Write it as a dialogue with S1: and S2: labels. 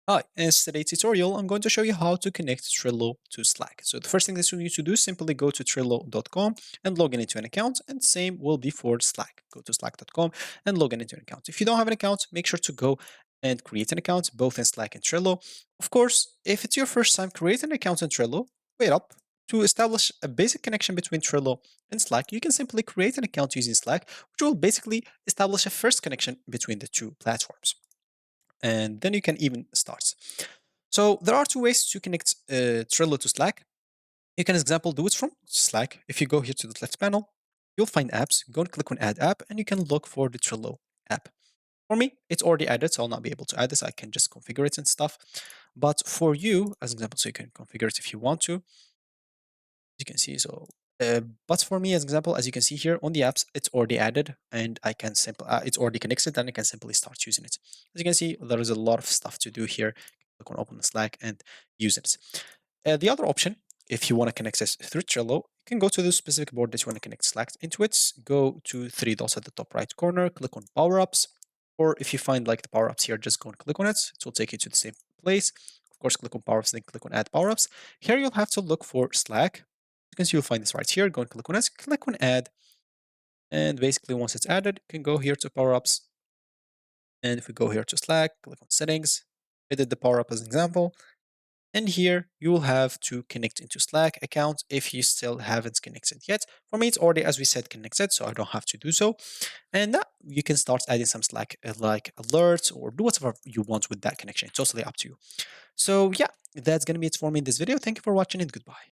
S1: Hi, in today's tutorial, I'm going to show you how to connect Trello to Slack. So the first thing that you need to do is simply go to Trello.com and log in into an account, and same will be for Slack. Go to Slack.com and log in into an account. If you don't have an account, make sure to go and create an account, both in Slack and Trello. Of course, if it's your first time creating an account in Trello, wait up. To establish a basic connection between Trello and Slack, you can simply create an account using Slack, which will basically establish a first connection between the two platforms, and then you can even start. So there are two ways to connect Trello to Slack. You can, as example, do it from Slack. If you go here to the left panel, you'll find apps. Go and click on Add App, and you can look for the Trello app. For me, it's already added, so I'll not be able to add this. I can just configure it and stuff. But for you, as an example, so you can configure it if you want to, you can see. So, but for me, as example, as you can see here on the apps, it's already added, and I can simply it's already connected, and I can simply start using it. As you can see, there is a lot of stuff to do here. Click on Open the Slack and use it. The other option, if you want to connect this through Trello, you can go to the specific board that you want to connect Slack into it. Go to three dots at the top right corner, click on Power Ups, or if you find like the Power Ups here, just go and click on it. It will take you to the same place. Of course, click on Power Ups, then click on Add Power Ups. Here you'll have to look for Slack. You can see you'll find this right here. Go and click on it, click on Add, and basically once it's added, you can go here to Power Ups. And if we go here to Slack, click on Settings, edit the Power Up as an example. And here you will have to connect into Slack account if you still haven't connected yet. For me, it's already, as we said, connected, so I don't have to do so. And now you can start adding some Slack like alerts or do whatever you want with that connection. It's totally up to you. So yeah, that's going to be it for me in this video. Thank you for watching and goodbye.